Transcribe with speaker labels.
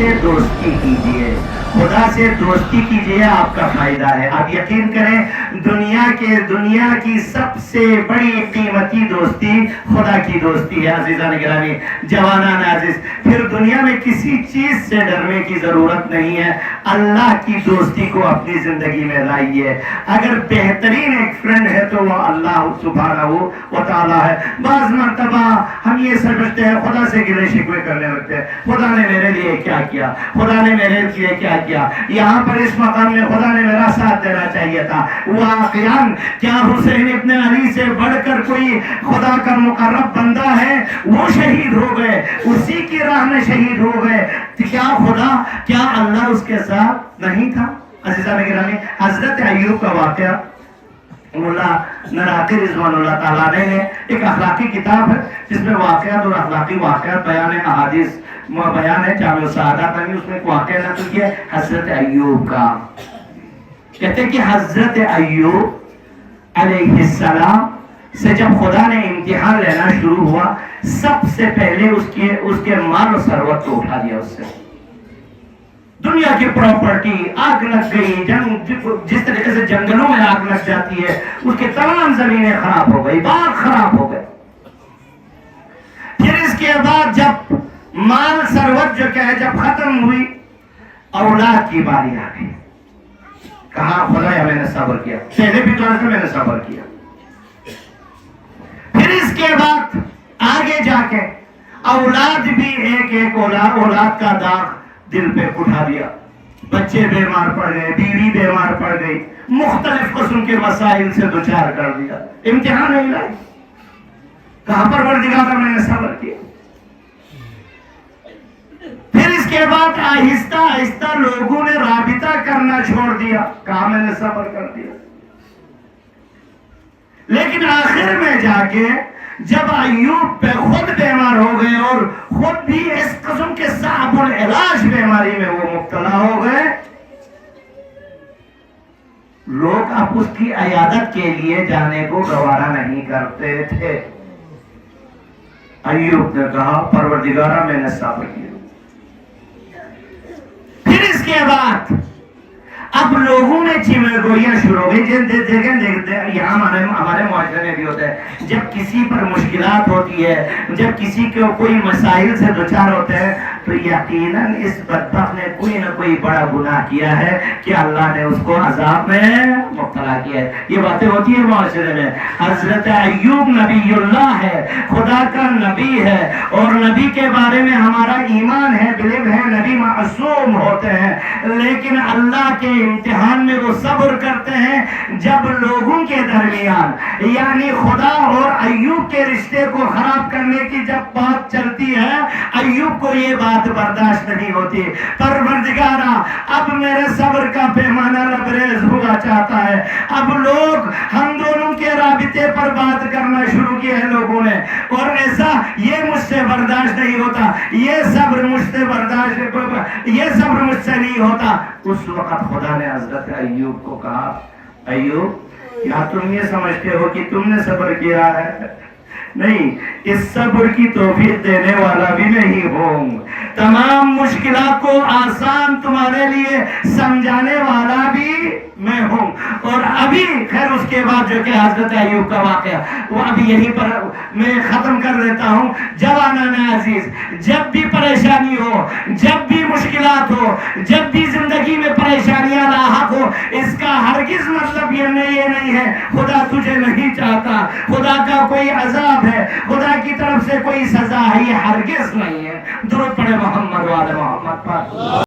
Speaker 1: سے دوستی کیجیے، خدا سے دوستی کیجیے، آپ کا فائدہ ہے۔ آپ یقین کریں دنیا کی سب سے بڑی قیمتی دوستی خدا کی دوستی ہے۔ عزیزان گرامی، جوانان عزیز، پھر دنیا میں کسی چیز سے ڈرنے کی ضرورت نہیں ہے، اللہ کی دوستی کو اپنی زندگی میں لائیے۔ اگر بہترین ایک فرینڈ ہے تو وہ اللہ سبحانہ و تعالی ہے۔ بعض مرتبہ ہم یہ سمجھتے ہیں، خدا سے گلے شکوے کرنے لگتے ہیں، خدا نے میرے لیے کیا کیا، خدا نے میرے لیے کیا کیا، یہاں پر اس مقام میں خدا نے میرا ساتھ دینا چاہیے تھا۔ واقعاً کیا حسین ابن علی سے بڑھ کر کوئی خدا کا مقرب بندہ ہے؟ وہ شہید ہو گئے، اسی کی راہ میں شہید ہو گئے، کیا اللہ اس کے ساتھ نہیں تھا؟ عزیزان گرامی، حضرت ایوب کا واقعہ مولا نراقی رضوان اللہ تعالیٰ نے ایک اخلاقی کتاب ہے جس میں واقعات اور اخلاقی واقعات بیان احادیث بیان ہے، جامع السعادات میں اس میں ایک واقعہ نقل کیا ہے حضرت ایوب کا۔ کہتے ہیں کہ حضرت ایوب علیہ السلام سے جب خدا نے امتحان لینا شروع ہوا، سب سے پہلے اس کے مال و ثروت کو اٹھا دیا اس سے۔ دنیا کی پراپرٹی آگ لگ گئی، جس طریقے سے جنگلوں میں آگ لگ جاتی ہے، اس کے تمام زمینیں خراب ہو گئی، باغ خراب ہو گئے۔ پھر اس کے بعد جب مال ثروت جو کہ ہے جب ختم ہوئی، اولاد کی باری آ گئی۔ کہا خدایا میں نے صبر کیا، پہلے بھی تو ایسا میں نے صبر کیا۔ پھر اس کے بعد آگے جا کے اولاد بھی ایک اولاد کا داغ دل پہ اٹھا دیا، بچے بیمار پڑ گئے، بیوی بیمار پڑ گئی، مختلف قسم کے مسائل سے دوچار کر دیا، امتحان نہیں لائی۔ کہاں پر پروردگار میں نے صبر کیا۔ پھر اس کے بعد آہستہ آہستہ لوگوں نے رابطہ کرنا چھوڑ دیا، کہا میں نے صبر کر دیا۔ لیکن آخر میں جا کے جب ایوب پہ خود بیمار ہو گئے اور خود بھی اس قسم کے صعب العلاج بیماری میں وہ مبتلا ہو گئے، لوگ اب اس کی عیادت کے لیے جانے کو گوارا نہیں کرتے تھے۔ ایوب نے کہا پروردگارہ میں نے صبر کیا۔ پھر اس کے بعد اب لوگوں نے چیمے گوئیاں شروع ہو گئی، دیکھتے یہاں ہمارے معاشرے میں بھی ہوتا ہے، جب کسی پر مشکلات ہوتی ہے، جب کسی کو کوئی مسائل سے دوچار ہوتے ہیں تو یقیناً اس بدبخت نے کوئی نہ کوئی بڑا گناہ کیا ہے کہ اللہ نے اس کو عذاب میں مبتلا کیا ہے۔ یہ باتیں ہوتی ہیں معاشرے میں۔ حضرت ایوب نبی اللہ ہے، خدا کا نبی ہے، اور نبی کے بارے میں ہمارا ایمان ہے، بلیو ہے، نبی معصوم ہوتے ہیں، لیکن اللہ کے امتحان میں وہ صبر کرتے ہیں جب لوگوں کے درمیان یعنی خدا اور ایوب کے رشتے کو خراب کرنے کی جب بات چلتی ہے، ایوب کو یہ بات برداشت نہیں ہوتی۔ پروردگارا اب میرے صبر کا پیمانہ لبریز ہوا چاہتا ہے، اب لوگ ہم دونوں کے رابطے پر بات کرنا شروع کیا ہے لوگوں نے، اور ایسا یہ مجھ سے برداشت نہیں ہوتا، یہ صبر مجھ سے نہیں ہوتا۔ اس وقت خدا نے حضرت ایوب کو کہا ایوب کیا تم یہ سمجھتے ہو کہ تم نے صبر کیا ہے؟ نہیں، اس صبر کی توفیق دینے والا بھی نہیں ہوں، تمام مشکلات کو آسان تمہارے لیے سمجھانے والا بھی میں ہوں۔ اور ابھی خیر اس کے بعد جو کہ حضرت ایوب کا واقعہ وہ ابھی یہیں پر میں ختم کر دیتا ہوں۔ جوانان عزیز، جب بھی پریشانی ہو، جب بھی مشکلات ہو، جب بھی زندگی میں پریشانیاں لاحق ہو، اس کا ہرگز مطلب یہ نہیں ہے خدا تجھے نہیں چاہتا، خدا کا کوئی عذاب ہے، خدا کی طرف سے کوئی سزا ہے، یہ ہرگز نہیں ہے۔ درود پڑھے محمد وعلی محمد پر۔